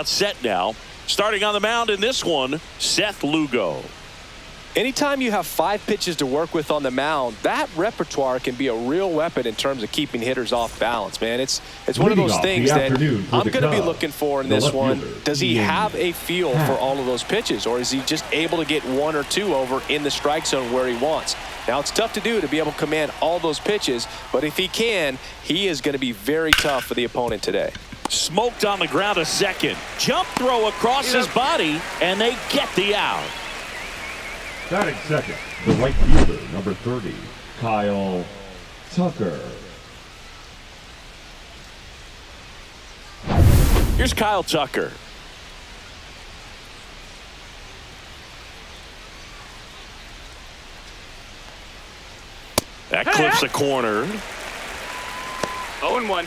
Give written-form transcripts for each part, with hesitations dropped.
Set now. Starting on the mound in this one, Seth Lugo. Anytime you have 5 pitches to work with on the mound, that repertoire can be a real weapon in terms of keeping hitters off balance, man. It's one of those things that I'm going to be looking for in this one. Does he have a feel for all of those pitches, or is he just able to get 1 or 2 over in the strike zone where he wants? Now, it's tough to do to be able to command all those pitches, but if he can, he is going to be very tough for the opponent today. Smoked on the ground a second. Jump throw across his body, and they get the out. Batting second, the right fielder, number 30, Kyle Tucker. Here's Kyle Tucker. That clips the corner. 0-1.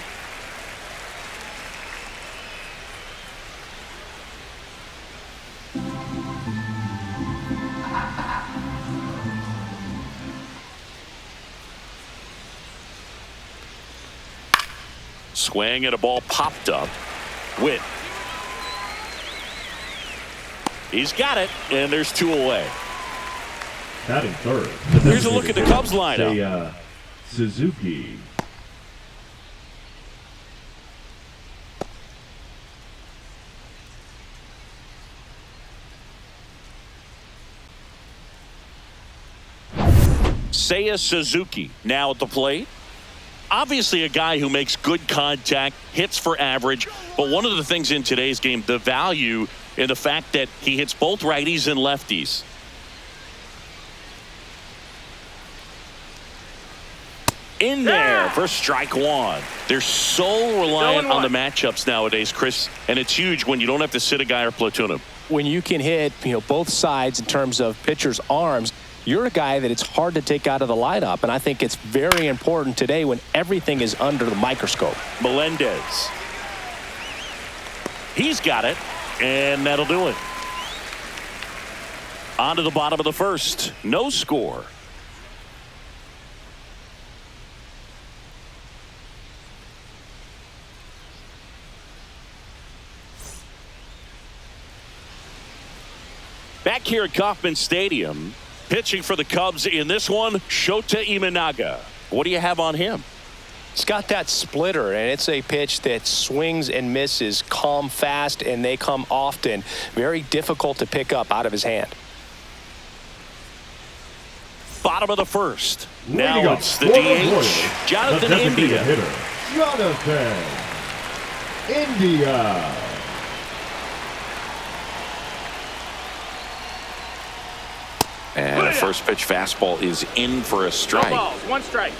Swing and a ball popped up. Witt. He's got it, and there's 2 away. Batting third. Here's a look at the Cubs lineup. Suzuki. Seiya Suzuki now at the plate. Obviously a guy who makes good contact, hits for average, but one of the things in today's game, the value in the fact that he hits both righties and lefties. In there for strike 1. They're so reliant on the matchups nowadays, Chris, and it's huge when you don't have to sit a guy or platoon him. When you can hit, both sides in terms of pitchers' arms, you're a guy that it's hard to take out of the lineup, and I think it's very important today when everything is under the microscope. Melendez. He's got it, and that'll do it. On to the bottom of the first. No score. Back here at Kauffman Stadium, pitching for the Cubs in this one, Shota Imanaga. What do you have on him? It's got that splitter, and it's a pitch that swings and misses, come fast, and they come often. Very difficult to pick up out of his hand. Bottom of the first. Now it's the DH, Jonathan India. Jonathan India. And a first pitch fastball is in for a strike. 2 balls, 1 strike.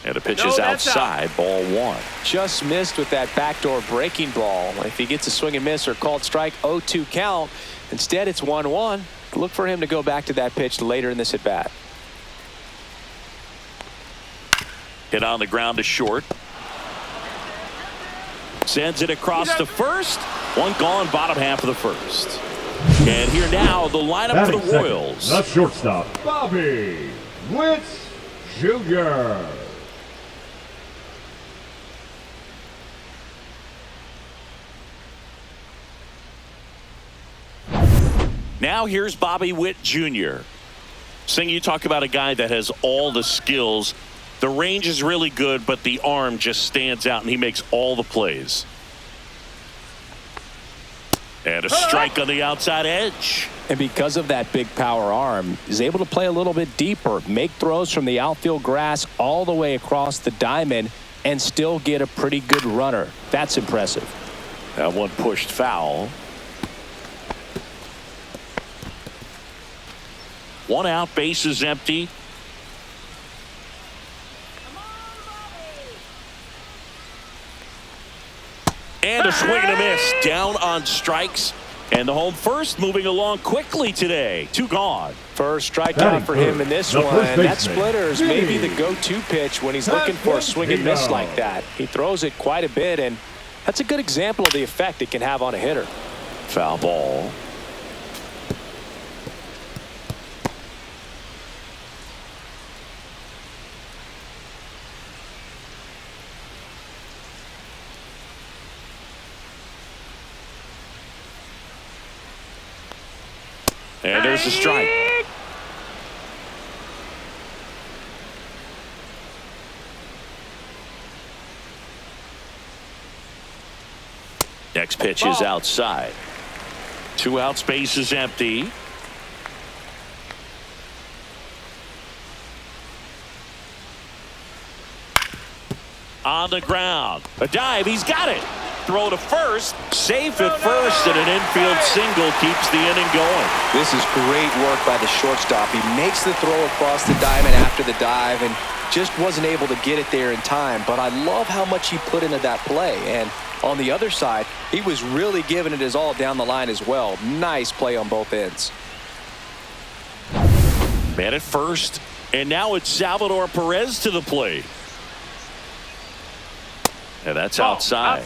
And the pitch is outside, ball 1. Just missed with that backdoor breaking ball. If he gets a swing and miss or called strike, 0-2 count. Instead, it's 1-1. Look for him to go back to that pitch later in this at bat. Hit on the ground to short. Sends it across to first. 1 gone, bottom half of the first. And here now, the lineup for the Royals. The shortstop, Bobby Witt Jr. Now here's Bobby Witt Jr. Sing, you talk about a guy that has all the skills. The range is really good, but the arm just stands out, and he makes all the plays. And a strike on the outside edge. And because of that big power arm, he's able to play a little bit deeper, make throws from the outfield grass all the way across the diamond, and still get a pretty good runner. That's impressive. That one pushed foul. 1 out, base is empty. And a swing and a miss. Down on strikes. And the home first moving along quickly today. 2 gone. First strikeout for him in this one. That splitter is maybe the go-to pitch when he's looking for a swing and miss like that. He throws it quite a bit, and that's a good example of the effect it can have on a hitter. Foul ball. And there's a strike. Next pitch is outside. 2 outs, base is empty. On the ground. A dive. He's got it. Throw to first. Safe at first, and an infield single keeps the inning going. This is great work by the shortstop. He makes the throw across the diamond after the dive and just wasn't able to get it there in time. But I love how much he put into that play. And on the other side, he was really giving it his all down the line as well. Nice play on both ends. Man at first, and now it's Salvador Perez to the plate. And that's outside.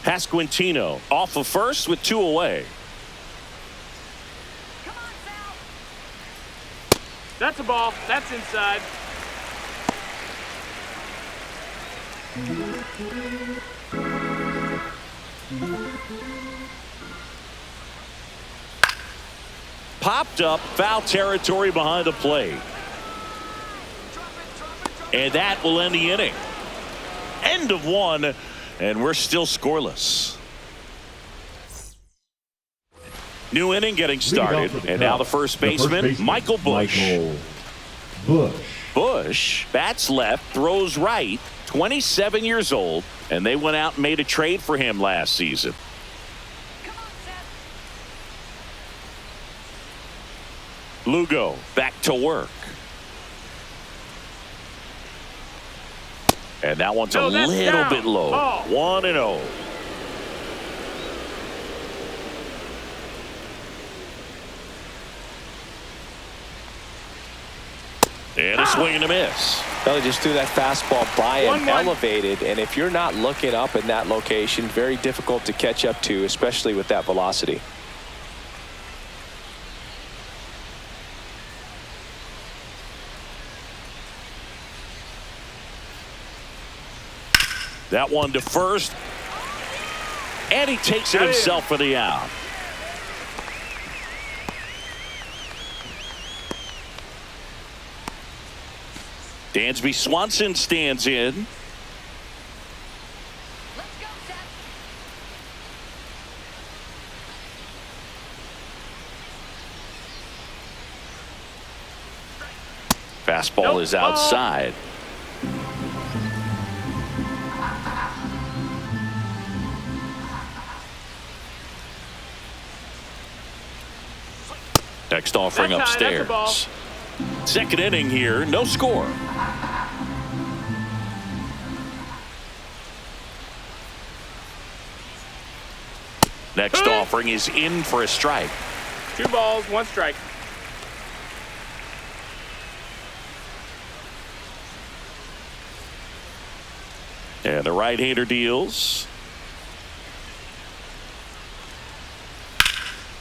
Pasquantino off of first with 2 away. Come on, Sal. That's a ball. That's inside. Popped up, foul territory behind the plate. And that will end the inning. End of 1, and we're still scoreless. New inning getting started, and now the first baseman, Michael Busch. Busch bats left, throws right, 27 years old, and they went out and made a trade for him last season. Lugo back to work. And that one's a little bit low. 1-0. And a swing and a miss. Well, he just threw that fastball by and elevated. And if you're not looking up in that location, very difficult to catch up to, especially with that velocity. That one to first. And he takes it himself for the out. Dansby Swanson stands in. Fastball is outside. Next offering upstairs. Second inning here, no score. Next offering is in for a strike. 2 balls, 1 strike. And the right-hander deals.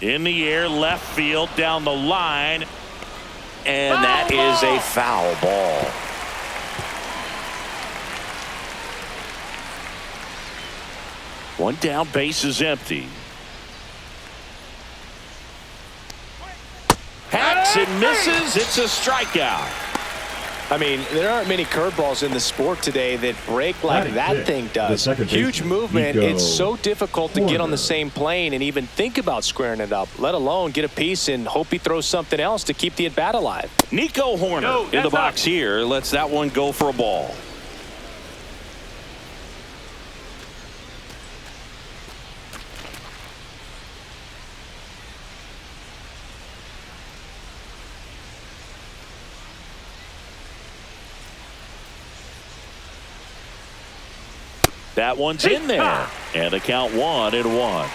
In the air, left field, down the line. And that is a foul ball. One down, base is empty. Hacks and misses. It's a strikeout. I mean, there aren't many curveballs in the sport today that break like that thing does. Huge movement. It's so difficult to get on the same plane and even think about squaring it up, let alone get a piece and hope he throws something else to keep the at-bat alive. Nico Hoerner in the box here. Lets that one go for a ball. That one's in there. And the count 1-1.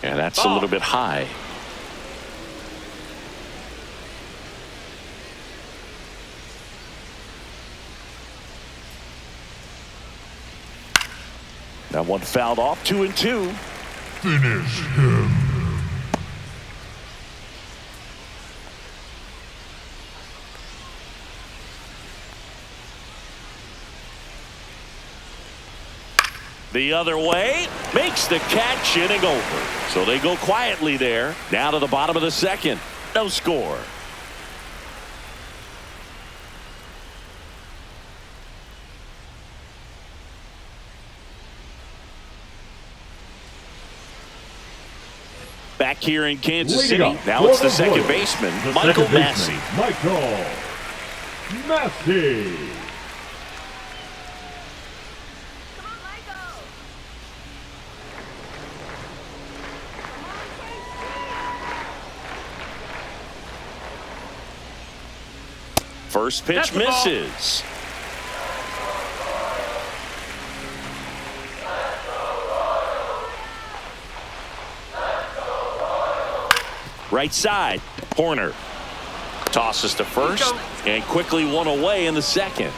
And that's a little bit high. That one fouled off. 2-2. Finish him. The other way, makes the catch, inning over. So they go quietly there. Now to the bottom of the second. No score. Back here in Kansas City. Now it's the second baseman, Michael Massey. Michael Massey. First pitch misses. Right side, Horner tosses to first and quickly one away in the second.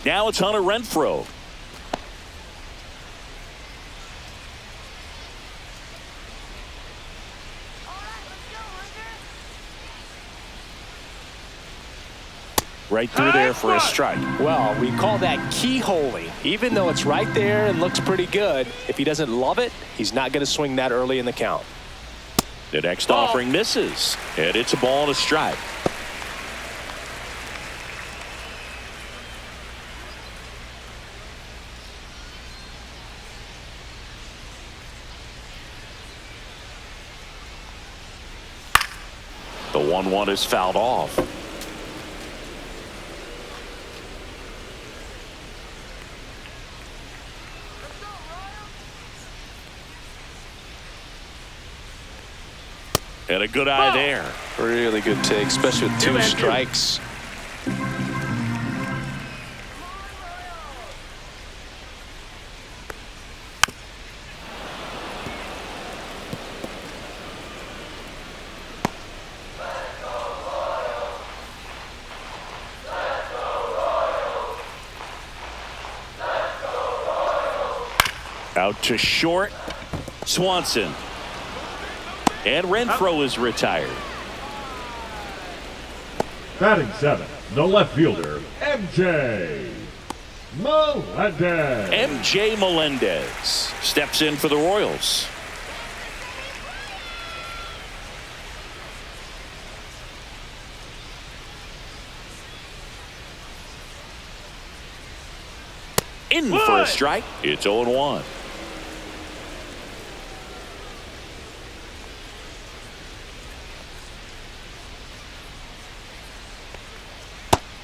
Now it's Hunter Renfroe. Right through there for a strike. Well, we call that keyholing. Even though it's right there and looks pretty good, if he doesn't love it, he's not going to swing that early in the count. The next offering misses, and it's a ball and a strike. The 1-1 is fouled off. And a good eye there. Really good take, especially with two strikes. Out to short, Swanson. And Renfroe is retired. Batting 7, the left fielder, MJ Melendez. MJ Melendez steps in for the Royals. In for a strike. It's 0-1.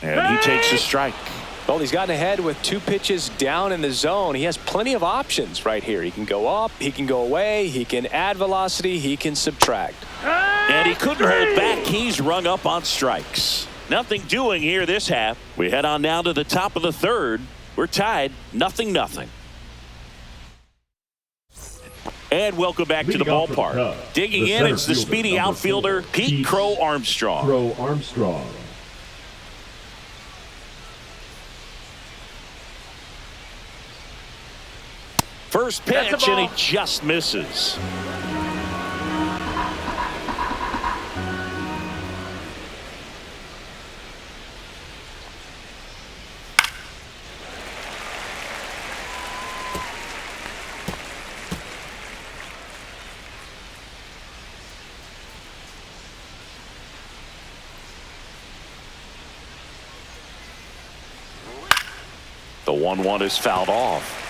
And he takes a strike. Well, he's gotten ahead with 2 pitches down in the zone. He has plenty of options right here. He can go up, he can go away, he can add velocity, he can subtract. And he couldn't hold back. He's rung up on strikes. Nothing doing here this half. We head on down to the top of the third. We're tied 0-0. And welcome back to the ballpark. Digging in, it's the speedy outfielder, Pete Crow Armstrong. First pitch, and he just misses. The 1-1 is fouled off.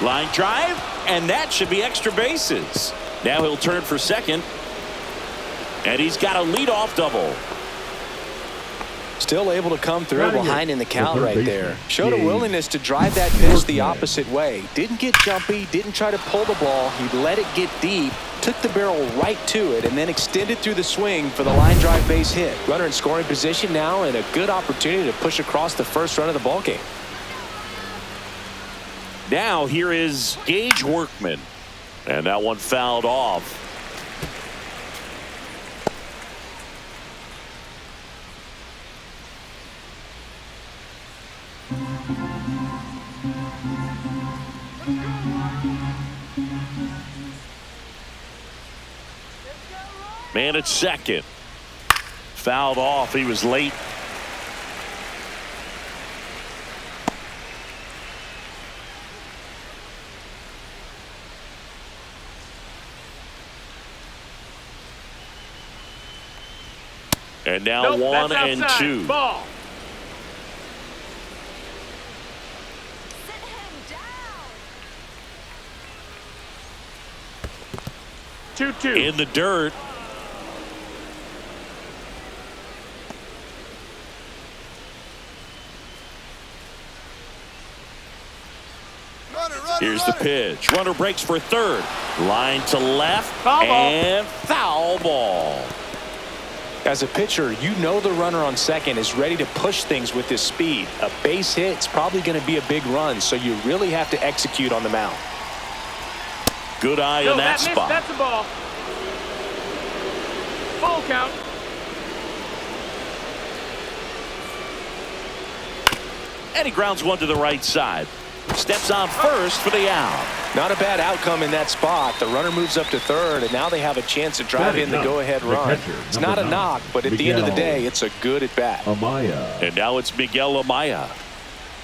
Line drive, and that should be extra bases. Now he'll turn for second, and he's got a leadoff double. Still able to come through behind in the count right there. Showed a willingness to drive that pitch the opposite way. Didn't get jumpy, didn't try to pull the ball. He let it get deep, took the barrel right to it, and then extended through the swing for the line drive base hit. Runner in scoring position now, and a good opportunity to push across the first run of the ballgame. Now here is Gage Workman, and that one fouled off. Man at second. Fouled off. He was late. And now Nope, 1 that's and outside. 2. Ball. Sit him down. 2-2. In the dirt. Here's the pitch. Runner breaks for third. Line to left. Foul ball. And foul ball. As a pitcher, you know the runner on second is ready to push things with his speed. A base hit's probably going to be a big run, so you really have to execute on the mound. Good eye No, in that missed. spot. That's a ball. Full count. And he grounds one to the right side. Steps on first for the out. Not a bad outcome in that spot. The runner moves up to third, and now they have a chance to drive in the go-ahead run. It's not a knock, but at the end of the day, it's a good at-bat. Amaya. And now it's Miguel Amaya.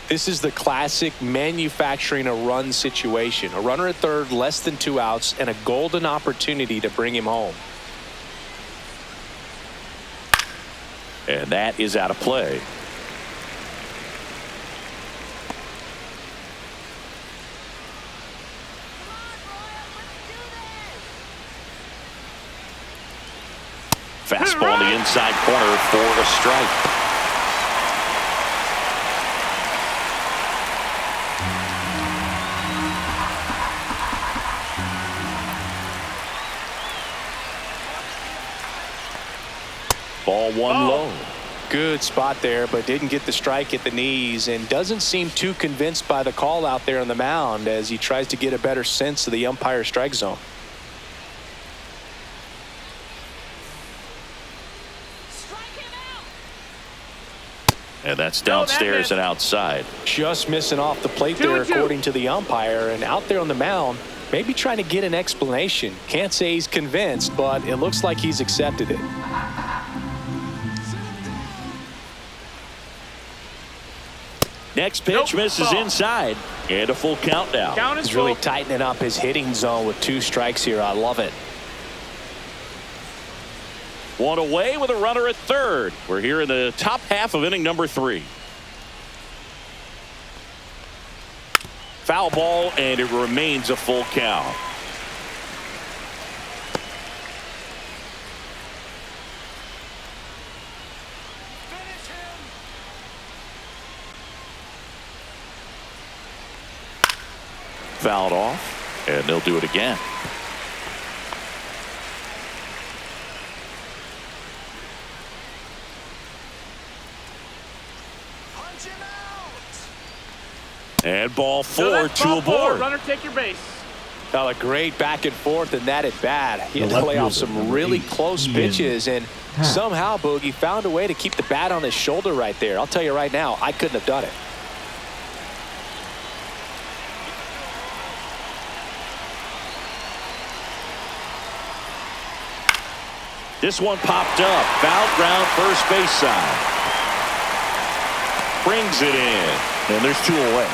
This is the classic manufacturing a run situation. A runner at third, less than 2 outs, and a golden opportunity to bring him home. And that is out of play. Fastball on the inside corner for a strike. Ball one low. Good spot there, but didn't get the strike at the knees and doesn't seem too convinced by the call out there on the mound as he tries to get a better sense of the umpire strike zone. And that's downstairs and outside. Just missing off the plate there, according to the umpire. And out there on the mound, maybe trying to get an explanation. Can't say he's convinced, but it looks like he's accepted it. Next pitch misses inside. And a full count now. Count is He's really full. tightening up his hitting zone with 2 strikes here. I love it. One away with a runner at third. We're here in the top half of inning number 3. Foul ball, and it remains a full count. Fouled off, and they'll do it again. And ball 4, 2 aboard. Runner, take your base. Now a great back and forth in that at bat. He had to lay off some really close pitches, and somehow Boogie found a way to keep the bat on his shoulder right there. I'll tell you right now, I couldn't have done it. This one popped up. Foul ground, first base side. Brings it in. And there's 2 away.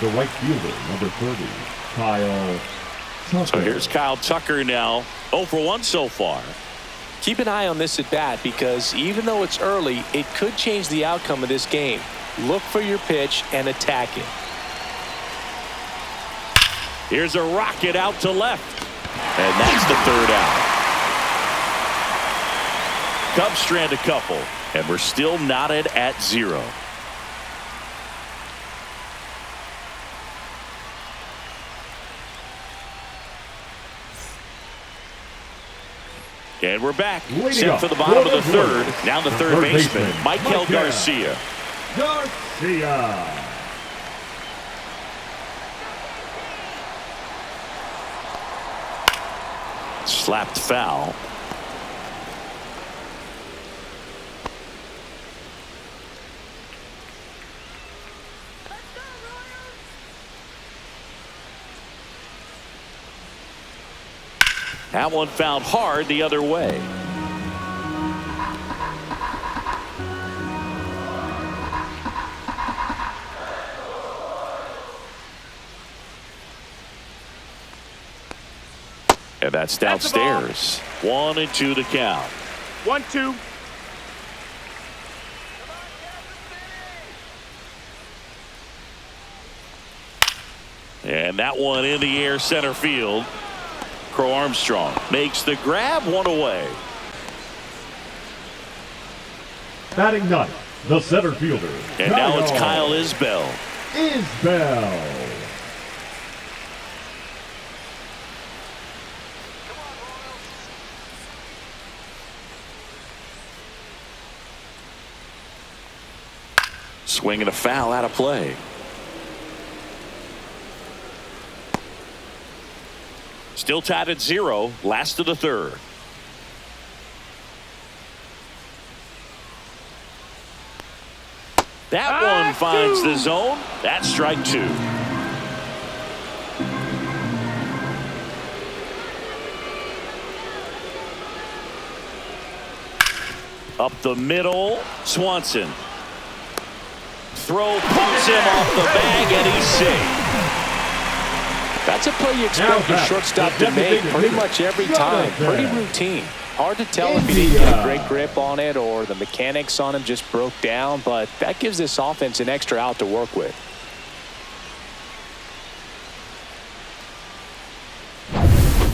The right fielder, number 30, Kyle Tucker. So here's Kyle Tucker now. 0 for 1 so far. Keep an eye on this at bat because even though it's early, it could change the outcome of this game. Look for your pitch and attack it. Here's a rocket out to left. And that's the 3rd out. Cubs strand a couple, and we're still knotted at 0. And we're back. Set for the bottom of the 3rd. Now the third baseman, Michael Garcia. Garcia. Slapped foul. That one fouled hard the other way. And that's downstairs. 1-2 the count. 1-2. And that one in the air center field. Crow Armstrong makes the grab, one away. Batting ninth, the center fielder. And now it's Kyle Isbell. Swing and a foul out of play. Still tied at 0, last of the third. That one finds the zone. That's strike 2. Up the middle, Swanson. Throw pumps him off the bag, and he's safe. That's a play you expect your shortstop to make pretty much every time. Pretty routine. Hard to tell if he didn't get a great grip on it or the mechanics on him just broke down, but that gives this offense an extra out to work with.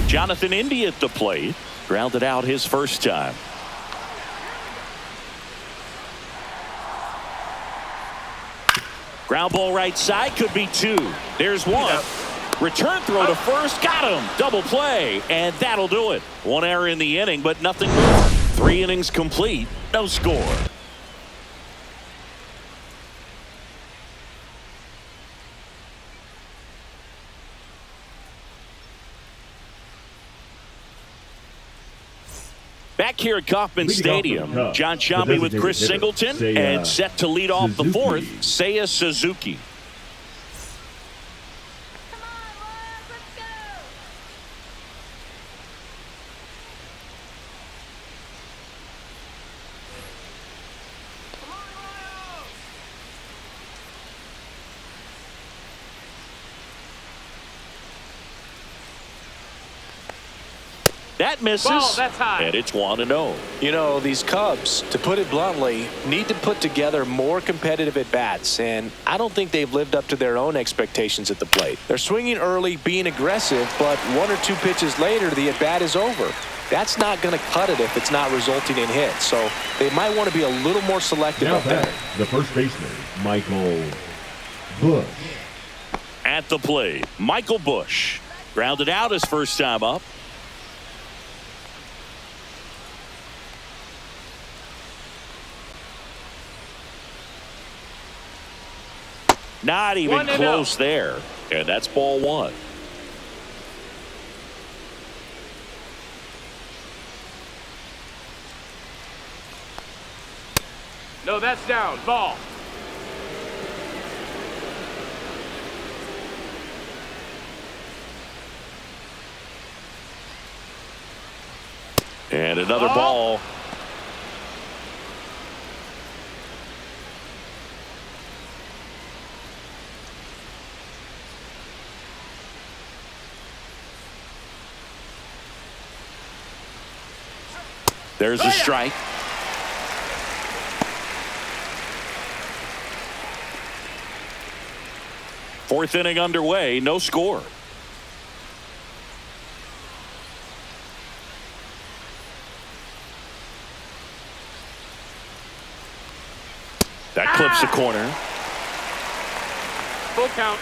Jonathan Indy at the plate. Grounded out his first time. Ground ball right side, could be 2. There's 1. Return throw to first, got him. Double play, and that'll do it. 1 error in the inning, but nothing more. 3 innings complete, no score. Back here at Kauffman Stadium, John Sciambi with Chris Singleton, and set to lead off the 4th, Seiya Suzuki. That misses, that's high. And it's 1-0. You know, these Cubs, to put it bluntly, need to put together more competitive at-bats, and I don't think they've lived up to their own expectations at the plate. They're swinging early, being aggressive, but 1 or 2 pitches later, the at-bat is over. That's not going to cut it if it's not resulting in hits, so they might want to be a little more selective up there. The first baseman, Michael Busch. At the plate, Michael Busch. Grounded out his first time up. Not even close there. And that's ball 1. No, that's down. Ball. And another ball. There's a strike. Fourth inning underway, no score. That clips the corner. Full count.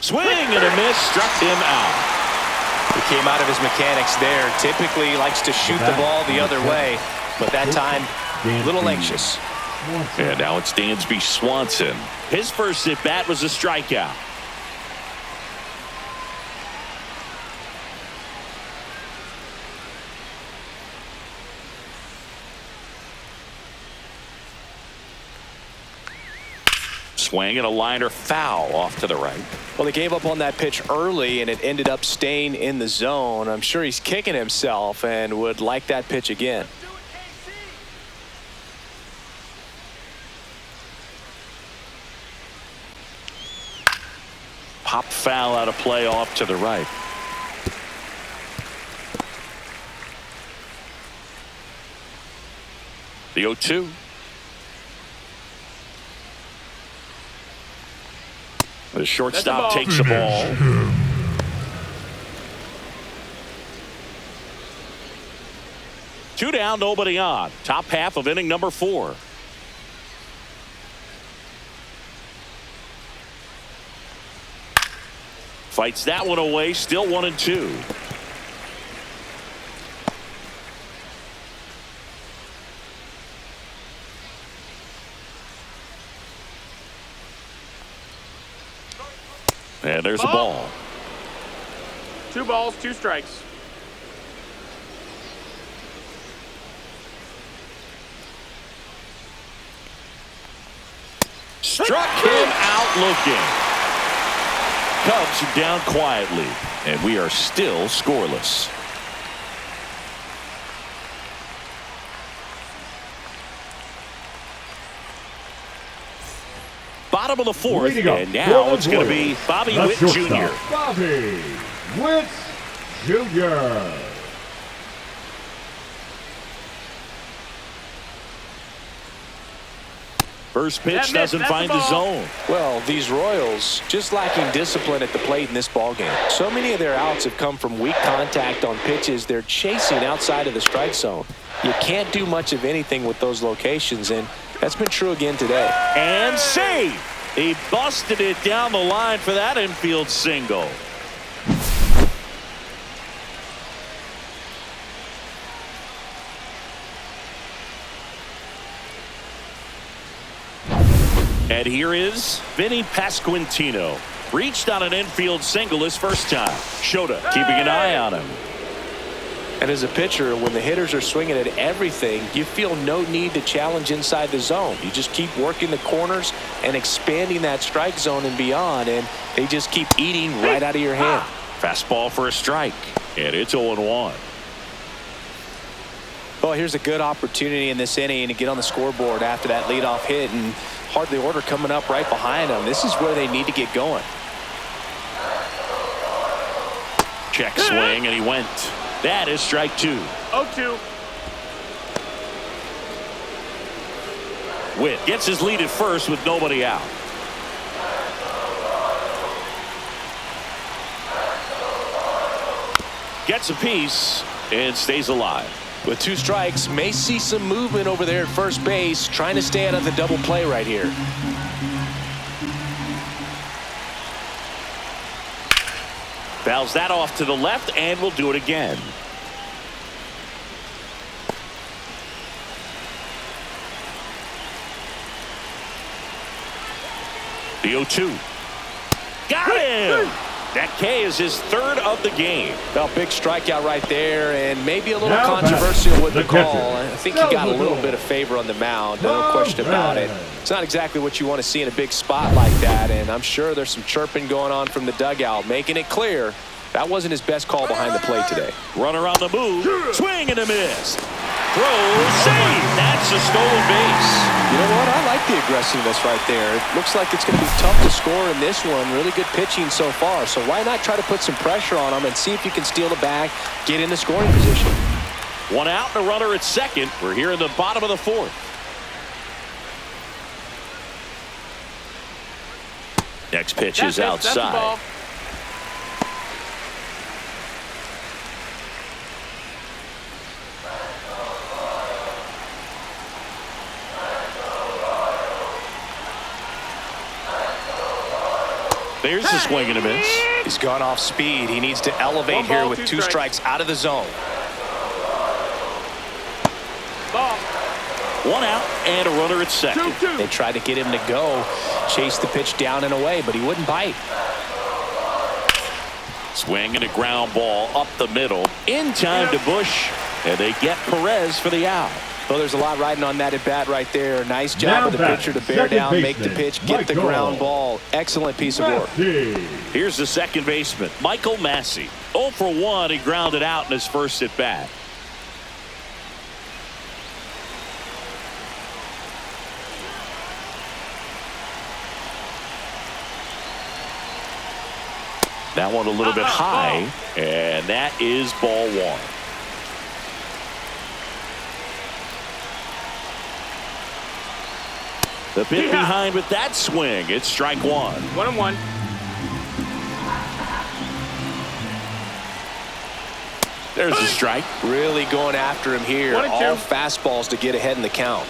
Swing and a miss, struck him out. He came out of his mechanics there. Typically likes to shoot the ball the other way, but that time a little anxious. And now it's Dansby Swanson. His first at bat was a strikeout. Swing and a liner foul off to the right. Well, they gave up on that pitch early, and it ended up staying in the zone. I'm sure he's kicking himself and would like that pitch again. Pop foul out of play off to the right. The 0-2. The shortstop takes the ball. Two down, nobody on. Top half of inning number 4. Fights that one away, still 1-2. And there's a ball. 2 balls, 2 strikes. Struck him out looking. Cubs are down quietly, and we are still scoreless. Bottom of the 4th, and now it's going to be Bobby Witt Jr. Bobby Witt Jr. First pitch doesn't find the zone. Well, these Royals just lacking discipline at the plate in this ballgame. So many of their outs have come from weak contact on pitches they're chasing outside of the strike zone. You can't do much of anything with those locations, and that's been true again today. And save. He busted it down the line for that infield single. And here is Vinny Pasquantino. Reached on an infield single his first time. Shota keeping an eye on him. And as a pitcher, when the hitters are swinging at everything, you feel no need to challenge inside the zone. You just keep working the corners and expanding that strike zone and beyond, and they just keep eating right out of your hand. Fastball for a strike. And it's 0-1. Well, here's a good opportunity in this inning to get on the scoreboard after that leadoff hit, and hardly order coming up right behind them. This is where they need to get going. Check swing, and he went. That is strike 2. 0-2. Witt gets his lead at first with nobody out. Gets a piece and stays alive. With 2 strikes, may see some movement over there at first base, trying to stay out of the double play right here. Fouls that off to the left, and will do it again. The 0-2. Got him! That K is his 3rd of the game. Well, big strikeout right there, and maybe a little controversial with the call. I think he got a little bit of favor on the mound, no question about it. It's not exactly what you want to see in a big spot like that, and I'm sure there's some chirping going on from the dugout, making it clear that wasn't his best call behind the plate today. Runner on the move, swing and a miss. Throw, save. That's a stolen base. You know what? I like the aggressiveness right there. It looks like it's going to be tough to score in this one. Really good pitching so far. So why not try to put some pressure on him and see if you can steal the bag, get in the scoring position. 1 out and a runner at second. We're here in the bottom of the 4th. Next pitch is outside. There's a swing and a miss. He's gone off speed. He needs to elevate here with 2 strikes out of the zone. Ball. 1 out and a runner at second. 2-2. They tried to get him to go, chase the pitch down and away, but he wouldn't bite. Swing and a ground ball up the middle. In time to Bush, and they get Perez for the out. Well, there's a lot riding on that at bat right there. Nice job of the pitcher to bear down, make the pitch, get the ground ball. Excellent piece of work. Here's the second baseman, Michael Massey. 0 for 1. He grounded out in his first at bat. That one a little bit high, and that is ball 1. The pit behind with that swing. It's strike 1. 1-1. There's the strike. Really going after him here. All fastballs to get ahead in the count.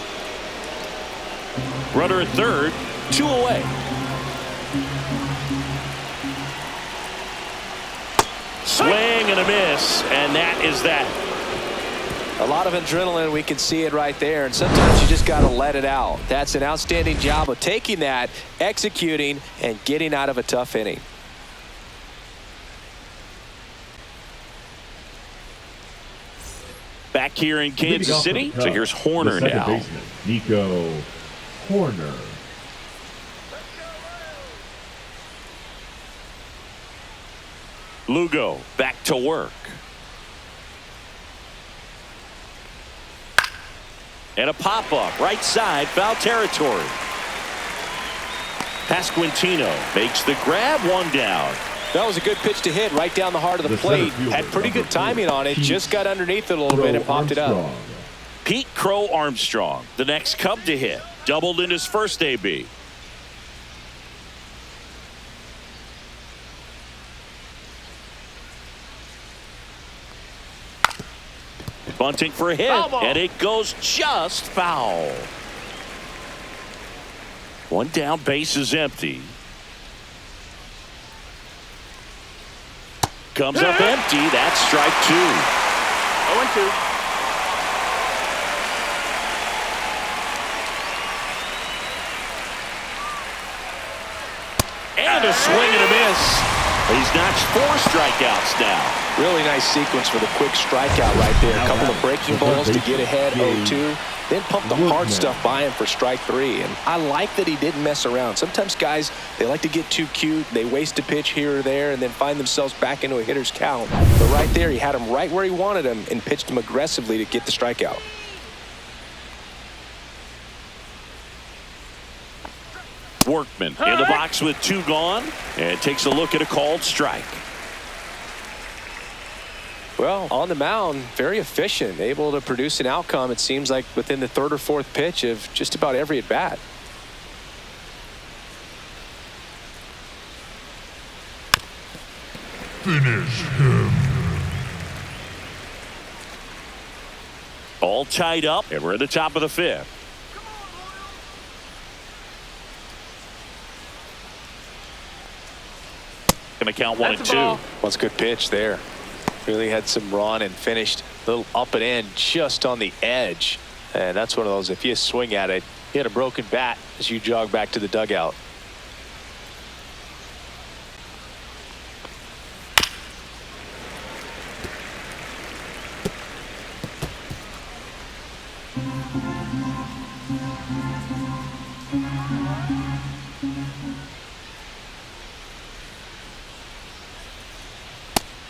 Runner at third, 2 away. Swing and a miss, and that is that. A lot of adrenaline, we can see it right there, and sometimes you just got to let it out. That's an outstanding job of taking that, executing, and getting out of a tough inning. Back here in Kansas City, so here's Horner now. Baseman, Nico Horner. Lugo back to work. And a pop-up, right side, foul territory. Pasquantino makes the grab, 1 down. That was a good pitch to hit right down the heart of the plate. Had pretty good timing on it. Just got underneath it a little bit and popped it up. Pete Crow Armstrong, the next Cub to hit. Doubled in his first AB. Bunting for a hit, and it goes just foul. 1 down, base is empty. Comes up empty. That's strike 2. 0-2. And a swing and a miss. He's notched 4 strikeouts now. Really nice sequence for the quick strikeout right there. A couple of breaking balls to get ahead 0-2. Then pump the hard stuff by him for strike 3. And I like that he didn't mess around. Sometimes guys, they like to get too cute. They waste a pitch here or there and then find themselves back into a hitter's count. But right there, he had him right where he wanted him and pitched him aggressively to get the strikeout. Workman in the box with 2 gone and takes a look at a called strike. Well, on the mound, very efficient, able to produce an outcome, it seems like, within the 3rd or 4th pitch of just about every at-bat. Finish him. All tied up, and we're at the top of the 5th. Going to count 1 and 2. That's a good pitch there. Really had some run and finished a little up and in just on the edge. And that's one of those, if you swing at it, you hit a broken bat as you jog back to the dugout.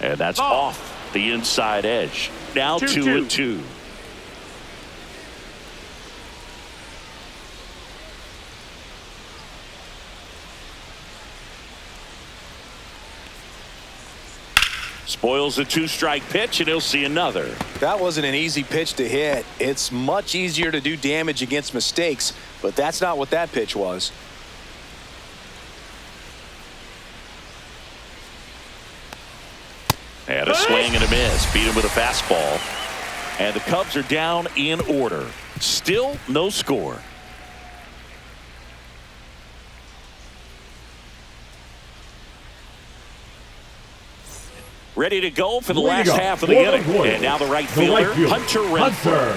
And that's off the inside edge. Now 2-2. Spoils a 2-strike pitch, and he'll see another. That wasn't an easy pitch to hit. It's much easier to do damage against mistakes, but that's not what that pitch was. And a swing and a miss. Beat him with a fastball. And the Cubs are down in order. Still no score. Ready to go for the last half of the inning. And now the right fielder, Hunter Renfroe.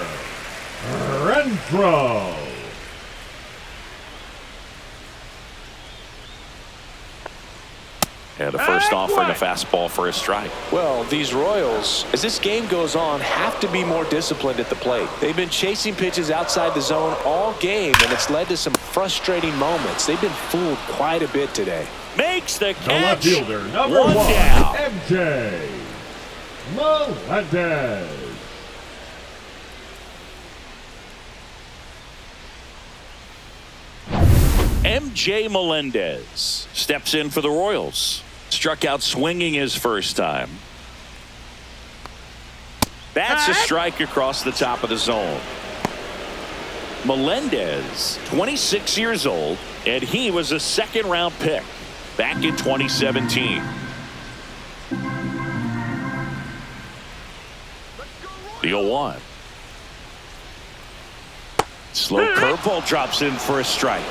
And the first offering a fastball for a strike. Well, these Royals, as this game goes on, have to be more disciplined at the plate. They've been chasing pitches outside the zone all game, and it's led to some frustrating moments. They've been fooled quite a bit today. Makes the catch. The left fielder, number one, down. MJ Melendez. MJ Melendez steps in for the Royals. Struck out swinging his first time. That's a strike across the top of the zone. Melendez, 26 years old, and he was a second-round pick back in 2017. The 0-1. Slow curveball drops in for a strike.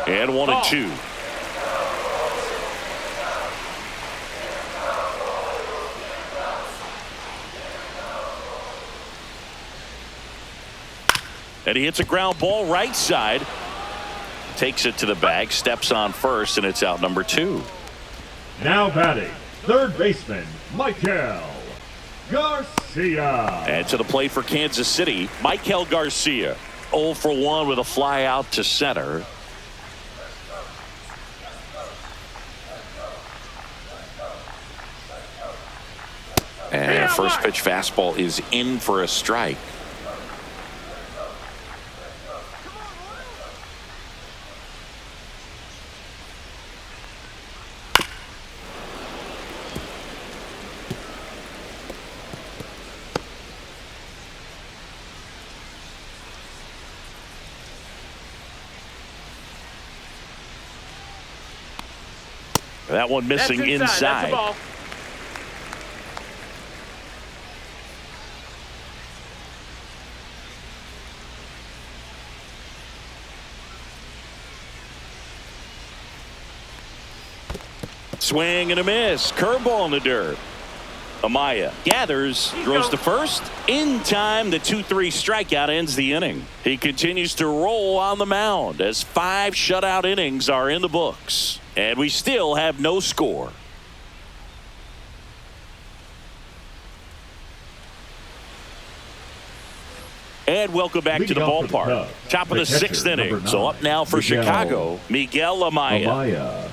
And 1-2. And he hits a ground ball right side. Takes it to the bag, steps on first, and it's out number 2. Now batting, third baseman, Michael Garcia. And to the plate for Kansas City, Michael Garcia. 0 for 1 with a fly out to center. And first pitch fastball is in for a strike. That one missing inside. That's a ball. Swing and a miss. Curveball in the dirt. Amaya gathers, throws to first. In time, the 2-3 strikeout ends the inning. He continues to roll on the mound as 5 shutout innings are in the books. And we still have no score. And welcome back to the ballpark. Top of the 6th inning. So up now for Chicago, Miguel Amaya.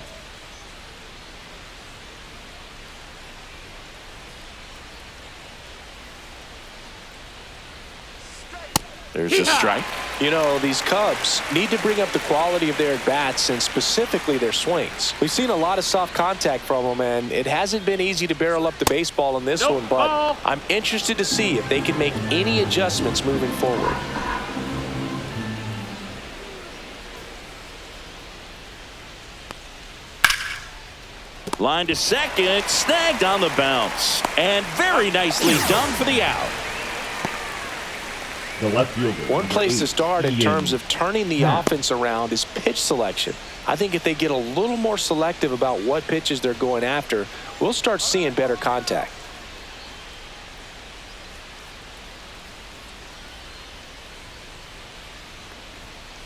There's a strike. You know, these Cubs need to bring up the quality of their at-bats and specifically their swings. We've seen a lot of soft contact from them, and it hasn't been easy to barrel up the baseball in this one, but I'm interested to see if they can make any adjustments moving forward. Line to second, snagged on the bounce, and very nicely done for the out. The left fielder. One place to start in terms of turning the offense around is pitch selection. I think if they get a little more selective about what pitches they're going after, we'll start seeing better contact.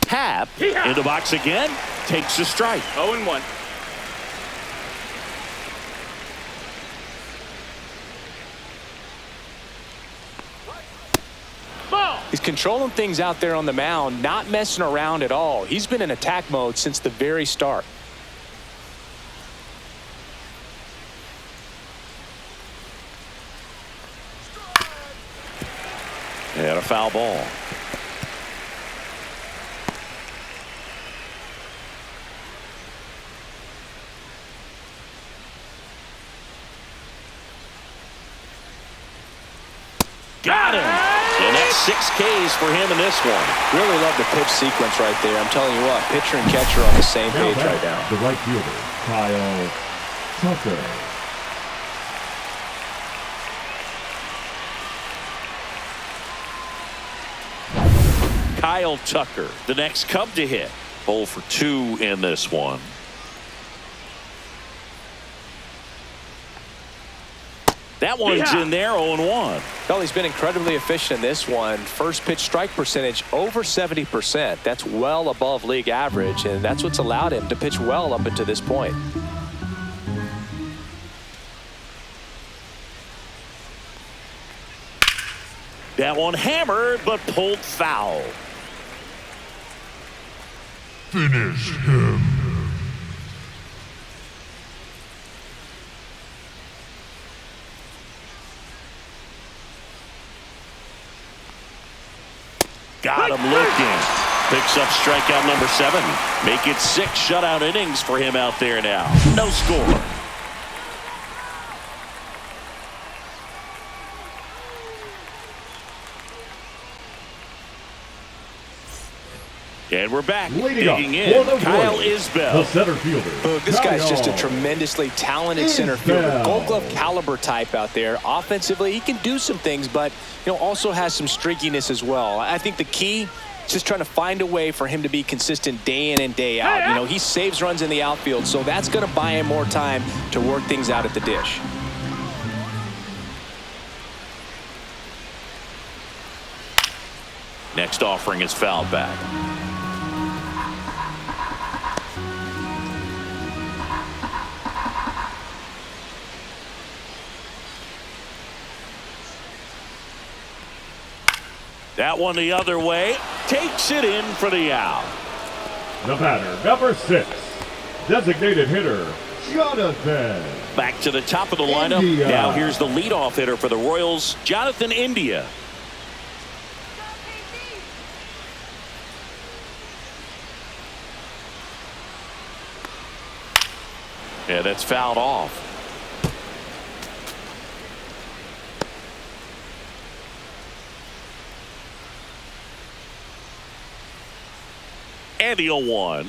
Happ in the box again, takes a strike. 0-1. He's controlling things out there on the mound, not messing around at all. He's been in attack mode since the very start. And a foul ball. Got him. And that's 6 Ks for him in this one. Really love the pitch sequence right there. I'm telling you what, pitcher and catcher on the same page right now. The right fielder, Kyle Tucker. Kyle Tucker, the next Cub to hit. 0 for 2 in this one. That one's in there, 0-1. Well, he's been incredibly efficient in this one. First pitch strike percentage over 70%. That's well above league average, and that's what's allowed him to pitch well up until this point. That one hammered, but pulled foul. Finish him. Got him looking. Picks up strikeout number 7. Make it 6 shutout innings for him out there now. No score. And we're back. Digging in, Kyle Isbell. The center fielder. This guy's just a tremendously talented center fielder. Gold Glove caliber type out there. Offensively, he can do some things, but also has some streakiness as well. I think the key is just trying to find a way for him to be consistent day in and day out. He saves runs in the outfield, so that's going to buy him more time to work things out at the dish. Next offering is fouled back. That one the other way. Takes it in for the out. The batter, number 6. Designated hitter, Jonathan. Back to the top of the lineup. India. Now here's the leadoff hitter for the Royals, Jonathan India. Yeah, that's fouled off. And the 0-1.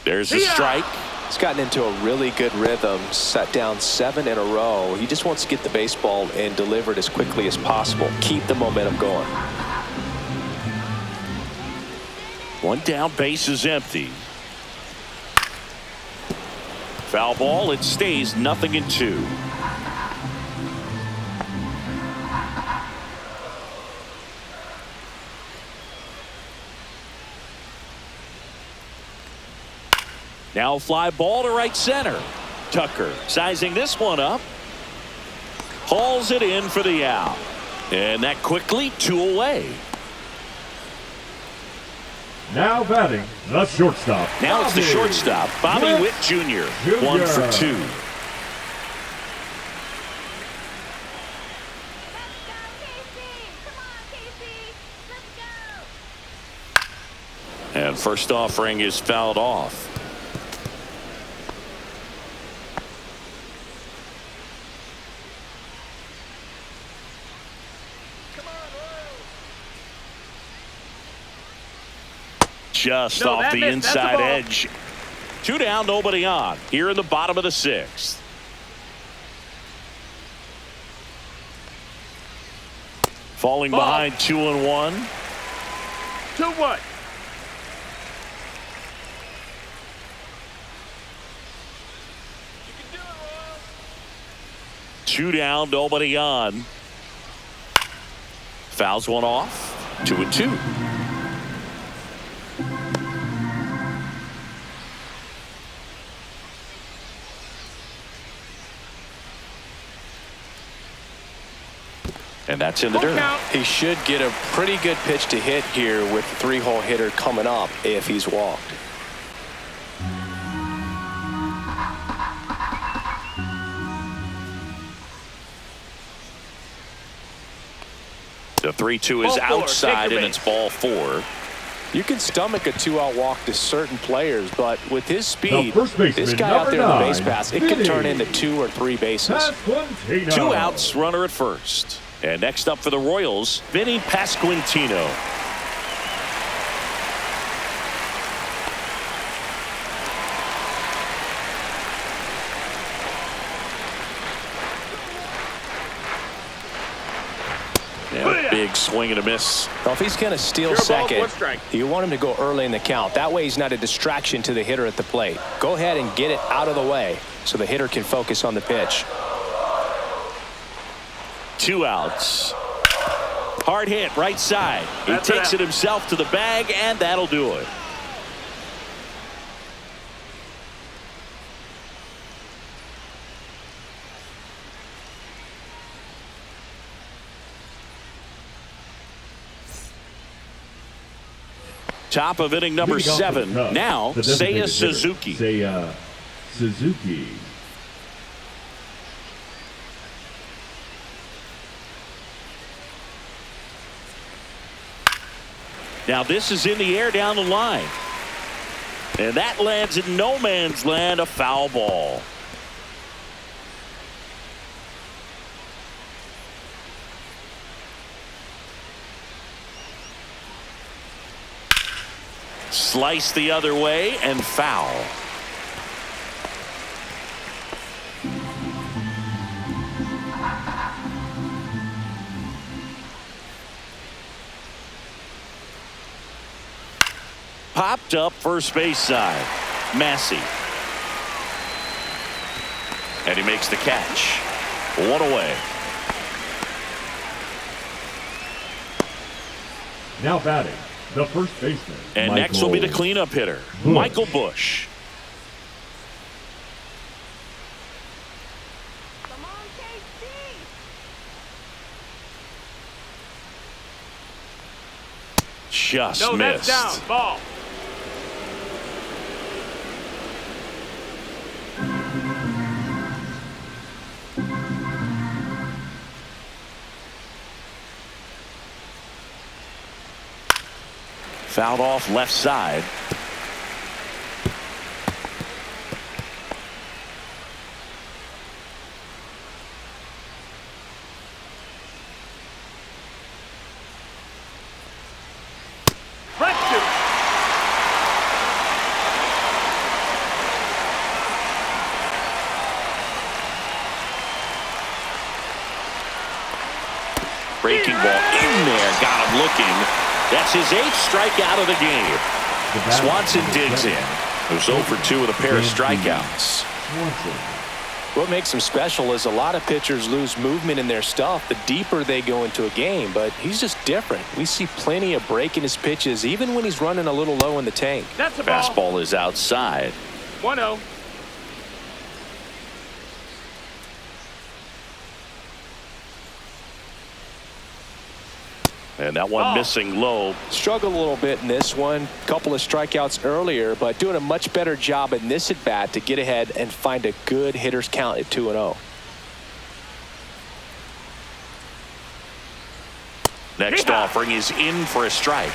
There's a strike. He's gotten into a really good rhythm, set down 7 in a row. He just wants to get the baseball and deliver it as quickly as possible. Keep the momentum going. One down, base is empty. Foul ball, it stays 0-2. Now fly ball to right center. Tucker sizing this one up. Hauls it in for the out. And that quickly 2 away. Now batting, the shortstop. Now it's the shortstop, Bobby Witt Jr. 1 for 2. And first offering is fouled off. Just off the inside edge. 2 down, nobody on. Here in the bottom of the 6th. Falling behind 2-1. 2-1. Two down, nobody on. Fouls one off. 2-2. And that's in the dirt. He should get a pretty good pitch to hit here with the 3-hole hitter coming up if he's walked. The 3-2 is outside, and it's ball 4. You can stomach a 2-out walk to certain players, but with his speed, baseman, this guy out there in the base pass, it Vinny. can turn into 2 or 3 bases. Pasquantino. 2 outs, runner at first. And next up for the Royals, Vinny Pasquantino. Yeah, big swing and a miss. Well, if he's going to steal second, you want him to go early in the count. That way he's not a distraction to the hitter at the plate. Go ahead and get it out of the way so the hitter can focus on the pitch. 2 outs. Hard hit right side. He takes it himself to the bag, and that'll do it. Top of inning number 7. Now, Seiya Suzuki. Seiya Suzuki. Now this is in the air down the line. And that lands in no man's land, a foul ball. Slice the other way and foul. Popped up first base side. Massey. And he makes the catch. 1 away. Now batting, the first baseman. And next will be the cleanup hitter, Michael Busch. Come on, KC. Just No, missed. that's down. Ball. Fouled off left side. Breaking ball in there, got him looking. That's his 8th strikeout of the game. Swanson digs in. It was 0 for 2 with a pair of strikeouts. What makes him special is a lot of pitchers lose movement in their stuff the deeper they go into a game, but he's just different. We see plenty of break in his pitches, even when he's running a little low in the tank. That's a ball. Fastball is outside. 1-0. And that one missing low. Struggled a little bit in this one. Couple of strikeouts earlier, but doing a much better job in this at bat to get ahead and find a good hitter's count at 2-0. Next offering is in for a strike.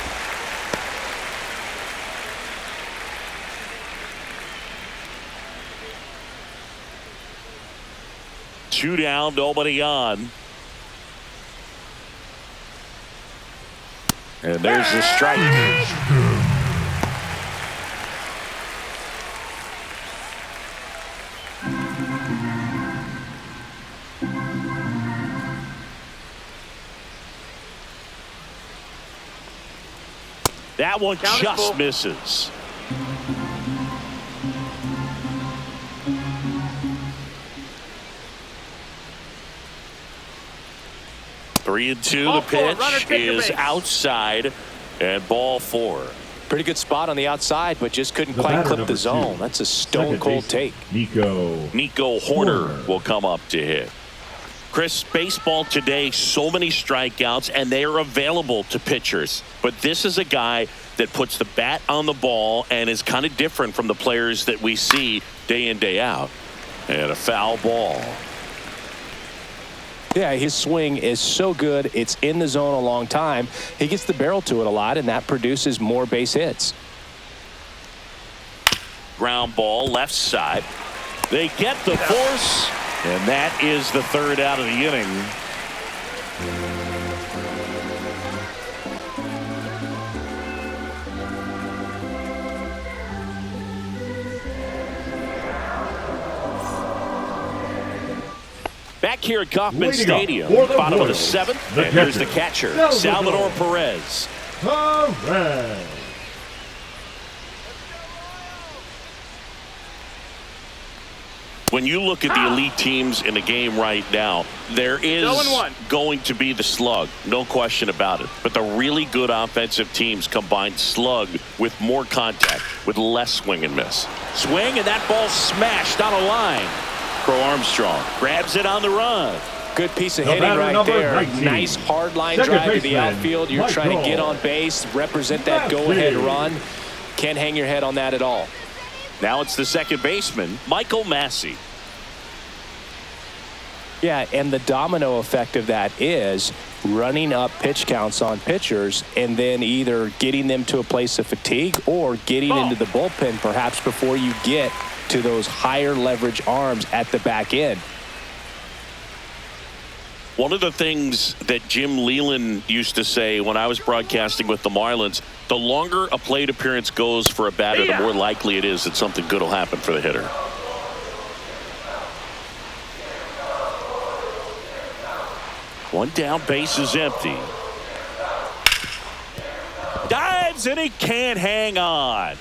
Two down, nobody on. And there's the strike. That one just misses. Three and two. The pitch is outside, and ball 4. Pretty good spot on the outside, but just couldn't quite clip the zone. That's a stone cold take. Nico Horner will come up to hit. Chris, baseball today, so many strikeouts, and they are available to pitchers. But this is a guy that puts the bat on the ball and is kind of different from the players that we see day in, day out. And a foul ball. Yeah, his swing is so good. It's in the zone a long time. He gets the barrel to it a lot, and that produces more base hits. Ground ball left side. They get the force, and that is the 3rd out of the inning. Back here at Kauffman Stadium, bottom of the 7th, and here's the catcher, Salvador Perez. When you look at the elite teams in the game right now, there is going to be the slug, no question about it. But the really good offensive teams combine slug with more contact, with less swing and miss. Swing, and that ball smashed on a line. Crow Armstrong grabs it on the run. Good piece of hitting right there. 19. Nice hard line drive to the outfield. You're trying to get on base, represent that go-ahead run. Can't hang your head on that at all. Now it's the second baseman, Michael Massey. Yeah, and the domino effect of that is running up pitch counts on pitchers and then either getting them to a place of fatigue or getting into the bullpen perhaps before you get to those higher leverage arms at the back end. One of the things that Jim Leland used to say when I was broadcasting with the Marlins, the longer a plate appearance goes for a batter, the more likely it is that something good will happen for the hitter. One down, base is empty. Dives, and he can't hang on.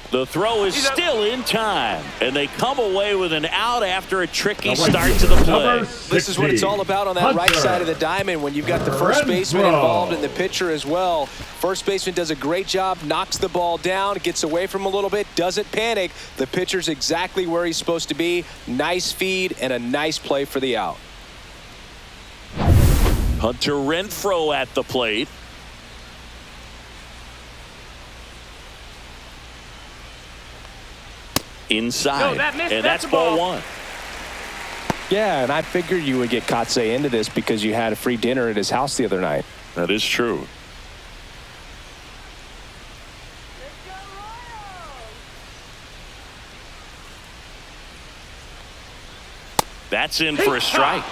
The throw is still in time, and they come away with an out after a tricky start to the play. This is what it's all about on that right side of the diamond when you've got the first baseman involved and the pitcher as well. First baseman does a great job, knocks the ball down, gets away from him a little bit, doesn't panic. The pitcher's exactly where he's supposed to be. Nice feed and a nice play for the out. Hunter Renfroe at the plate. Inside, and that's ball one. Yeah, and I figured you would get Kotsay into this because you had a free dinner at his house the other night. That is true. That's in for a strike.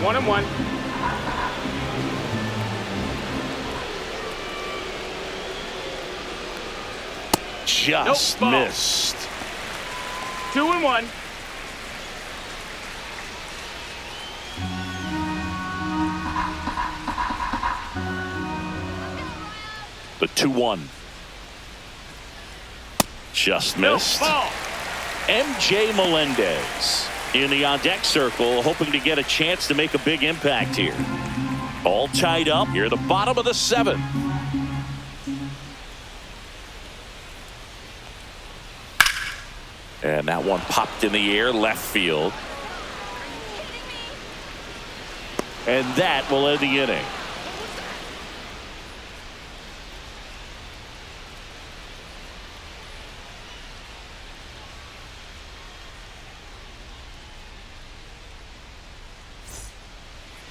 1-1. Just missed. 2-1. The 2-1. Just missed. MJ Melendez in the on-deck circle, hoping to get a chance to make a big impact here. All tied up here at the bottom of the seventh. And that one popped in the air, left field. And that will end the inning.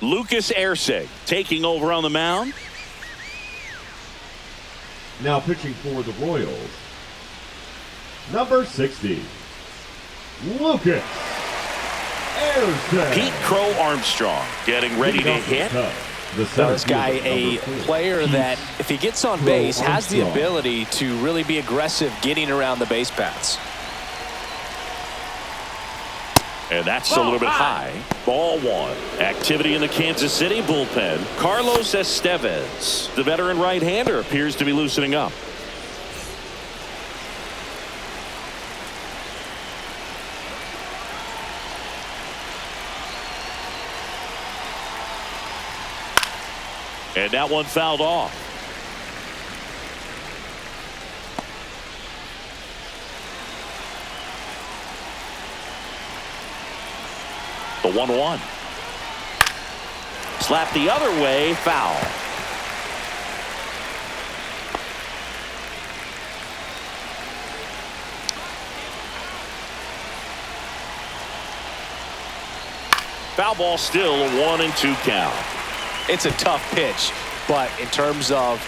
Lucas Erceg taking over on the mound. Now pitching for the Royals, number 60, Lucas Erceg. Pete Crow Armstrong getting ready to hit. This guy, a player that, if he gets on base, has the ability to really be aggressive getting around the base paths. And that's a little bit high. Ball one. Activity in the Kansas City bullpen. Carlos Estevez, the veteran right-hander, appears to be loosening up. And that one fouled off. The 1-1. Slap the other way, foul. Foul ball, still a 1-2 count. It's a tough pitch, but in terms of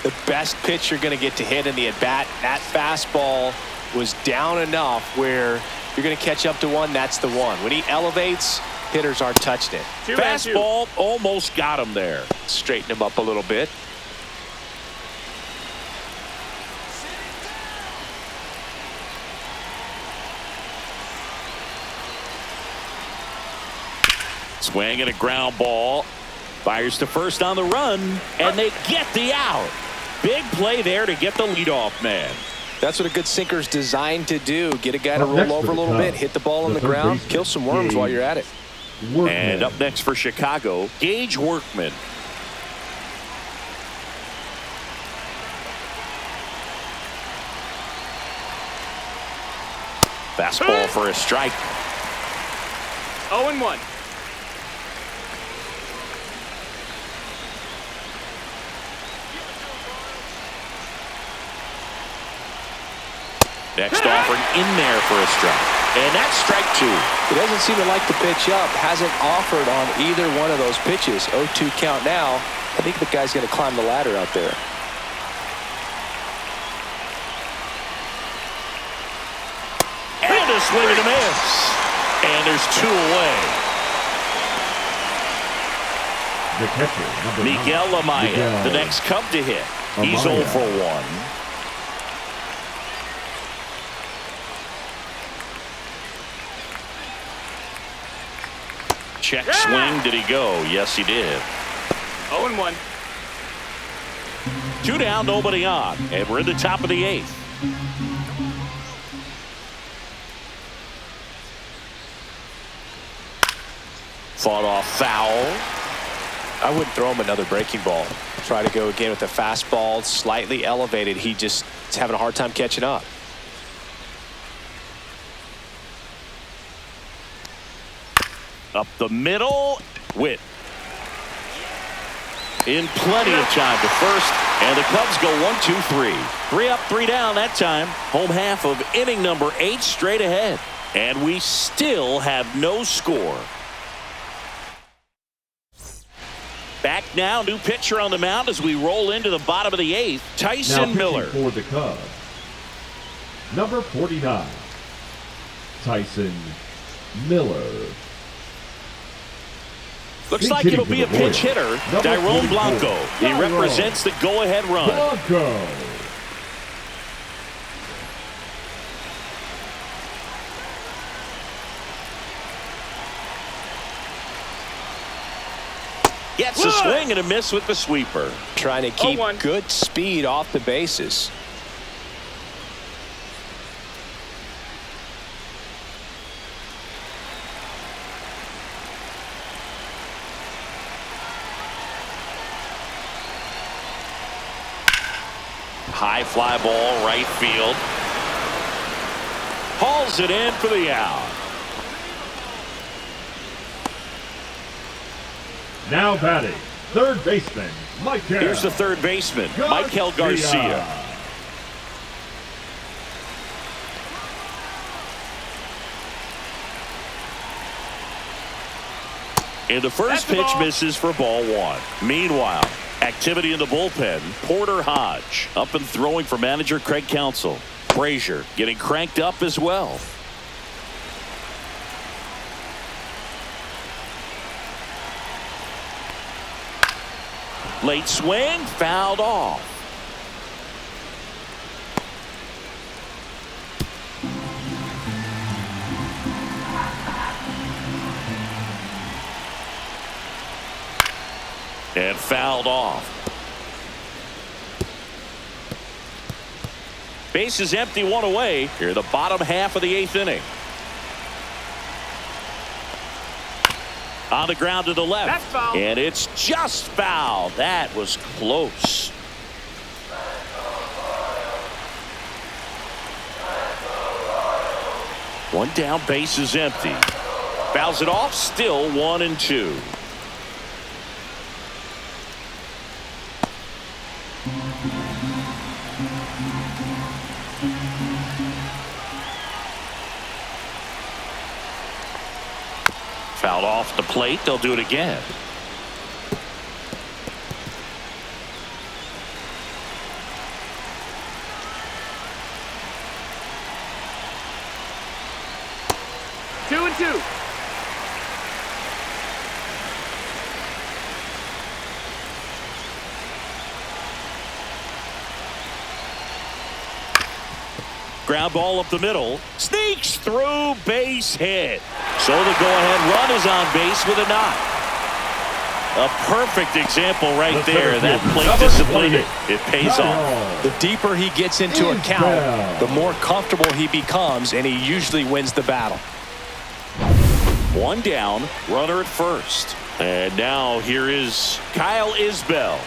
the best pitch you're going to get to hit in the at-bat, that fastball was down enough where you're going to catch up to one. That's the one. When he elevates, hitters aren't touching it. Fastball almost got him there. Straighten him up a little bit. Swing and a ground ball. Fires to first on the run, and they get the out. Big play there to get the leadoff man. That's what a good sinker's designed to do. Get a guy to Up next roll over for a the little bit, Cubs, hit the ball on the third ground, baseman, kill some worms while you're at it. Workman. And up next for Chicago, Gage Workman. Fastball for a strike. 0-1. Next offering in there for a strike. And that's strike 2. He doesn't seem to like the pitch up. Hasn't offered on either one of those pitches. 0-2 count now. I think the guy's going to climb the ladder out there. And a swing and a miss. And there's 2 away. The catcher, number Miguel 9, Amaya, Miguel the next Cub to hit. He's 0 Amaya. for 1. Check swing. Did he go? Yes, he did. 0-1. 2 down, nobody on. And we're in the top of the 8th. Fought off foul. I wouldn't throw him another breaking ball. Try to go again with the fastball, slightly elevated. He just is having a hard time catching up. Up the middle. Witt. In plenty of time to first. And the Cubs go 1-2-3. 3 up, 3 down that time. Home half of inning number 8 straight ahead. And we still have no score. Back now, new pitcher on the mound as we roll into the bottom of the 8th. Tyson Miller. For the Cubs, number 49, Tyson Miller. Looks like it'll be a pinch hitter. Dairon Blanco. He represents the go-ahead run. Blanco. Gets a swing and a miss with the sweeper. Trying to keep 0-1. good speed off the bases. High fly ball, right field. Hauls it in for the out. Now batting, third baseman, Michael. Here's the third baseman, Michael Garcia. And the first pitch misses for ball 1. Meanwhile, activity in the bullpen. Porter Hodge up and throwing for manager Craig Counsell. Frazier getting cranked up as well. Late swing, fouled off. And fouled off. Base is empty, 1 away. Here, the bottom half of the 8th inning. On the ground to the left. That's foul. And it's just foul. That was close. One down, base is empty. Fouls it off, still 1-2. Fouled off the plate. They'll do it again. Two and two. Ground ball up the middle. Sneaks through, base hit. So the go-ahead run is on base with a knock. A perfect example right The there. center That fielder, plate number discipline, 28. it pays off. The deeper he gets into a count, the more comfortable he becomes, and he usually wins the battle. One down, runner at first. And now here is Kyle Isbell.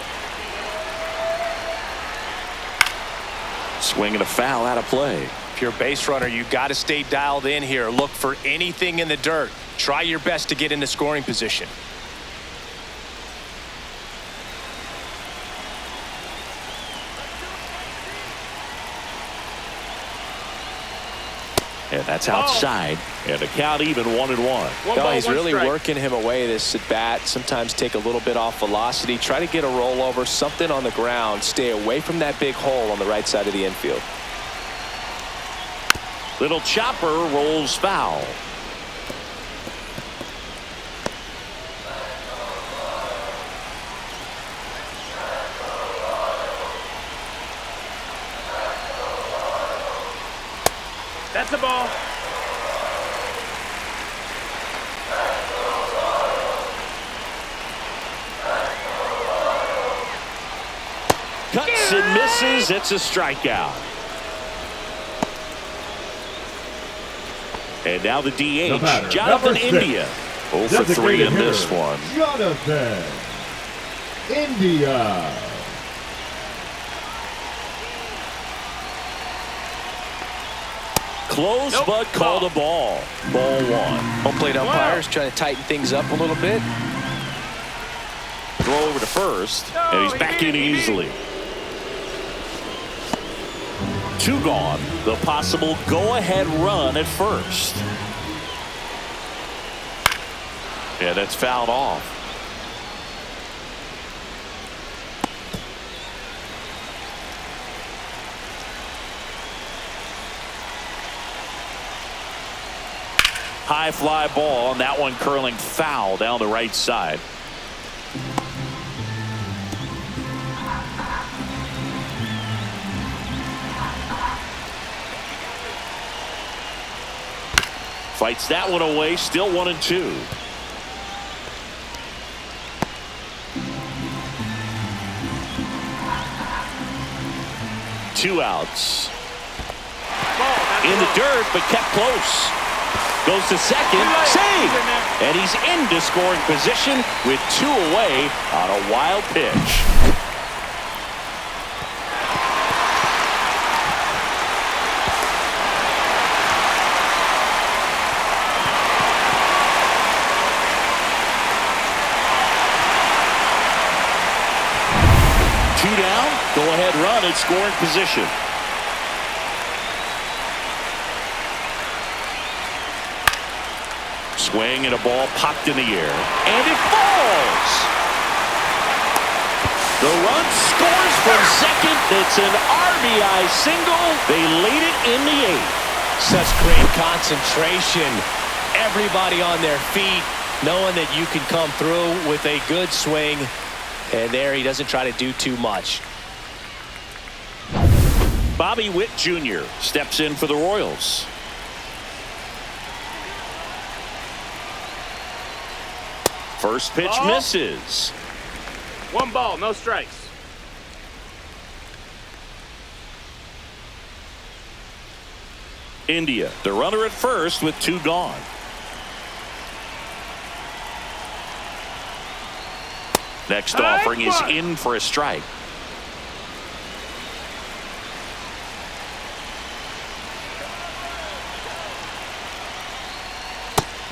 Swinging a foul out of play. If you're a base runner, you got to stay dialed in here. Look for anything in the dirt. Try your best to get into scoring position. And that's outside. And the count even 1-1. No, he's really working him away, this at bat. Sometimes take a little bit off velocity. Try to get a rollover, something on the ground. Stay away from that big hole on the right side of the infield. Little chopper rolls foul. That's a ball. Cuts and misses. It's a strikeout. And now the DH, Jonathan India. 0 for 3 in this one. Jonathan India. Close, but called a ball. Ball 1. Home plate umpires trying to tighten things up a little bit. Throw over to first, and he's back in easily. 2 gone. The possible go-ahead run at first. Yeah, that's fouled off. High fly ball, and that one curling foul down the right side. Fights that one away, still 1-2. Two outs. In the dirt, but kept close. Goes to second, save! And he's into scoring position with 2 away on a wild pitch. Two down, go-ahead run at scoring position. Swing and a ball popped in the air, and it falls. The run scores from second. It's an RBI single. They lead it in the 8th. Such great concentration. Everybody on their feet, knowing that you can come through with a good swing. And there he doesn't try to do too much. Bobby Witt Jr. steps in for the Royals. First pitch misses. 1 ball, no strikes. India, the runner at first with 2 gone. Next offering is in for a strike.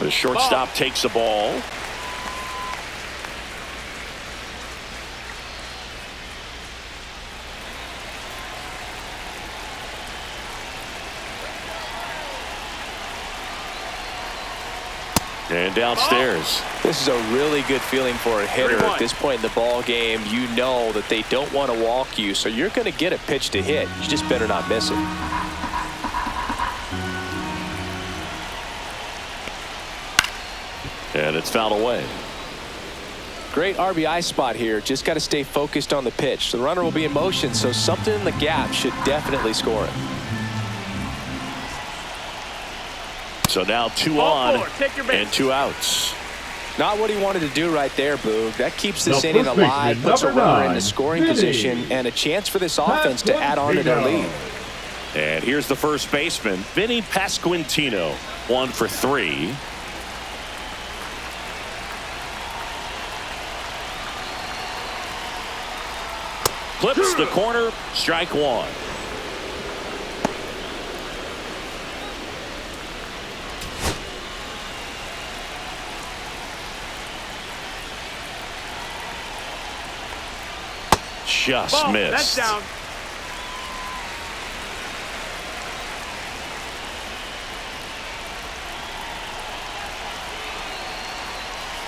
The shortstop takes the ball. And downstairs. This is a really good feeling for a hitter at this point in the ball game. You know that they don't want to walk you, so you're going to get a pitch to hit. You just better not miss it. And it's fouled away. Great RBI spot here. Just got to stay focused on the pitch. The runner will be in motion, so something in the gap should definitely score it. So now 2 on and 2 outs. Not what he wanted to do right there, Boog. That keeps this inning alive, puts a runner in the scoring position, and a chance for this offense to add on to their lead. And here's the first baseman, Vinny Pasquantino, 1 for 3. Clips the corner, strike 1. Just missed. That's down.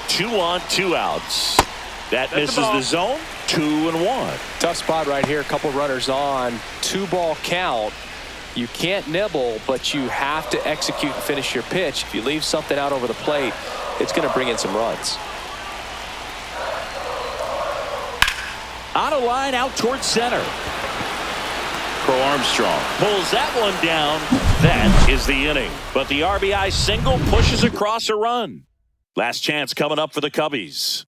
Two on, 2 outs. That misses the zone. 2-1. Tough spot right here. A couple runners on. 2-ball count. You can't nibble, but you have to execute and finish your pitch. If you leave something out over the plate, it's going to bring in some runs. On a line out towards center. Crow Armstrong pulls that one down. That is the inning. But the RBI single pushes across a run. Last chance coming up for the Cubbies.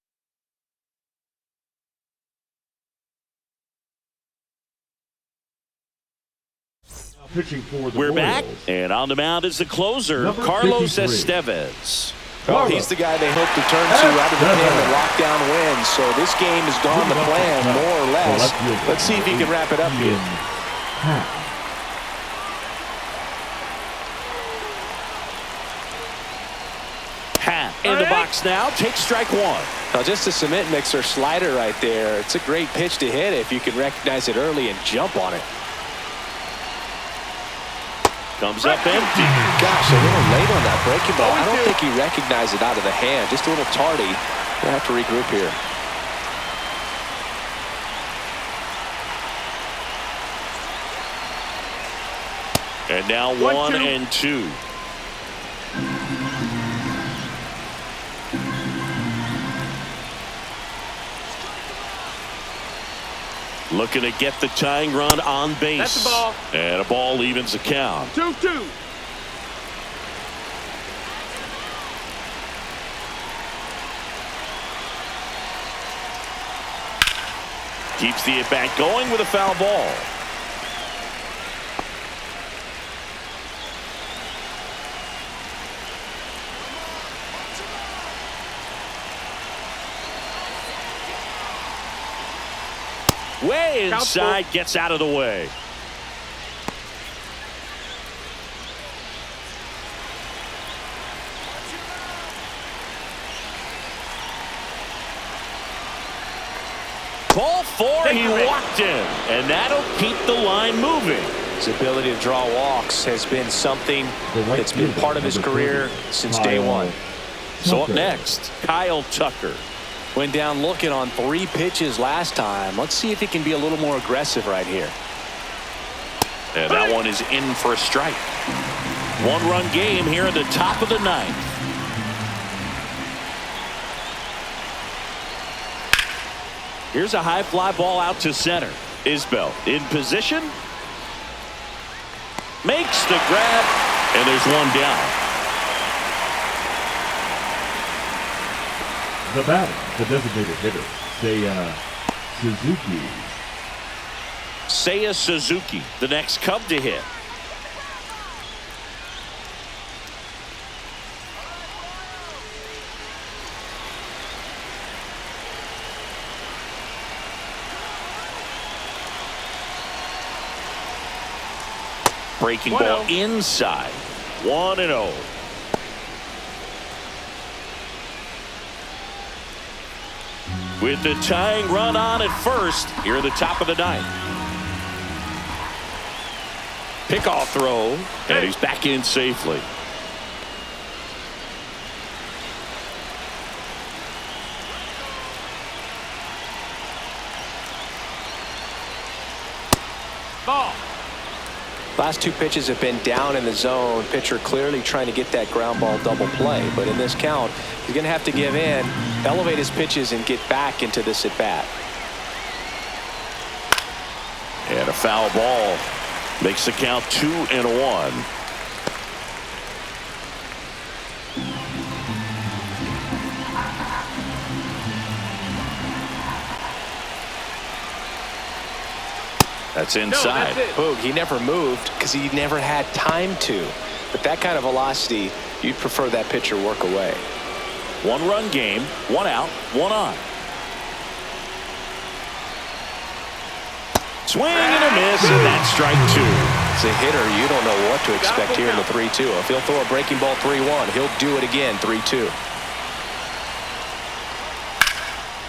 Pitching for the We're Royals. back, and on the mound is the closer, Number Carlos 53. Estevez. Well, he's the guy they hope to turn to out of the pen and lock down wins. So this game has gone to plan, more or less. Let's see if he can wrap it up here. Pat in the box now, takes strike 1. Now just a cement mixer slider right there. It's a great pitch to hit if you can recognize it early and jump on it. Comes up empty. Gosh, a little late on that breaking ball. I don't think he recognized it out of the hand. Just a little tardy. We'll have to regroup here. And now 1-2. Looking to get the tying run on base. That's a ball. And a ball evens the count. 2-2. Keeps the at-bat going with a foul ball. Way inside, gets out of the way. Ball 4, he walked in, and that'll keep the line moving. His ability to draw walks has been something that's been part of his career since day one. So up next, Kyle Tucker. Went down looking on 3 pitches last time. Let's see if he can be a little more aggressive right here. And that one is in for a strike. 1-run game here at the top of the 9th. Here's a high fly ball out to center. Isbell in position. Makes the grab. And there's one down. The batter, the designated hitter, Seiya Suzuki. Seiya Suzuki, the next Cub to hit. Breaking ball inside. 1-0. With the tying run on at first, here at the top of the 9th. Pickoff throw, and he's back in safely. Ball. Last 2 pitches have been down in the zone. Pitcher clearly trying to get that ground ball double play. But in this count, he's going to have to give in, elevate his pitches, and get back into this at bat. And a foul ball makes the count 2-1. That's inside. No, that's it. Boog, he never moved because he never had time to. But that kind of velocity, you'd prefer that pitcher work away. 1-run game, 1 out, 1 on. Swing and a miss, and that's strike 2. As a hitter, you don't know what to expect here in the 3-2. If he'll throw a breaking ball 3-1, he'll do it again 3-2.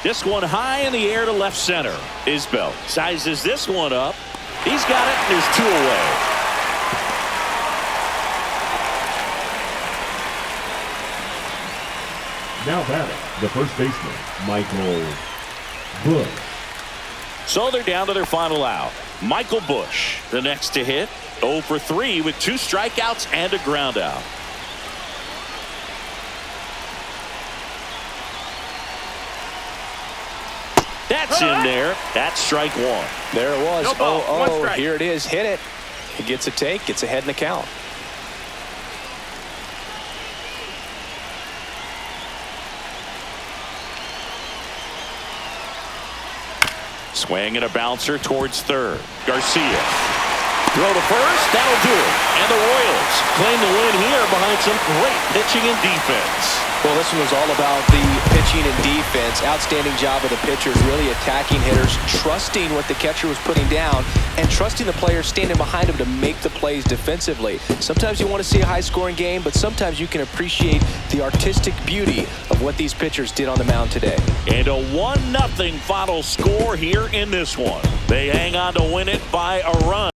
This one high in the air to left center. Isbell sizes this one up. He's got it, and there's 2 away. Now batting, the first baseman, Michael Bush. So they're down to their final out. Michael Bush, the next to hit. 0 for 3 with 2 strikeouts and a ground out. That's in there. That's strike 1. There it was. No ball, 1 strike. Here it is. Hit it. He gets a take, gets ahead in the count. Swing and a bouncer towards third. Garcia. Throw to first. That'll do it. And the Royals claim the win here behind some great pitching and defense. Well, this one was all about the pitching and defense. Outstanding job of the pitchers, really attacking hitters, trusting what the catcher was putting down, and trusting the players standing behind him to make the plays defensively. Sometimes you want to see a high-scoring game, but sometimes you can appreciate the artistic beauty of what these pitchers did on the mound today. And a 1-0 final score here in this one. They hang on to win it by a run.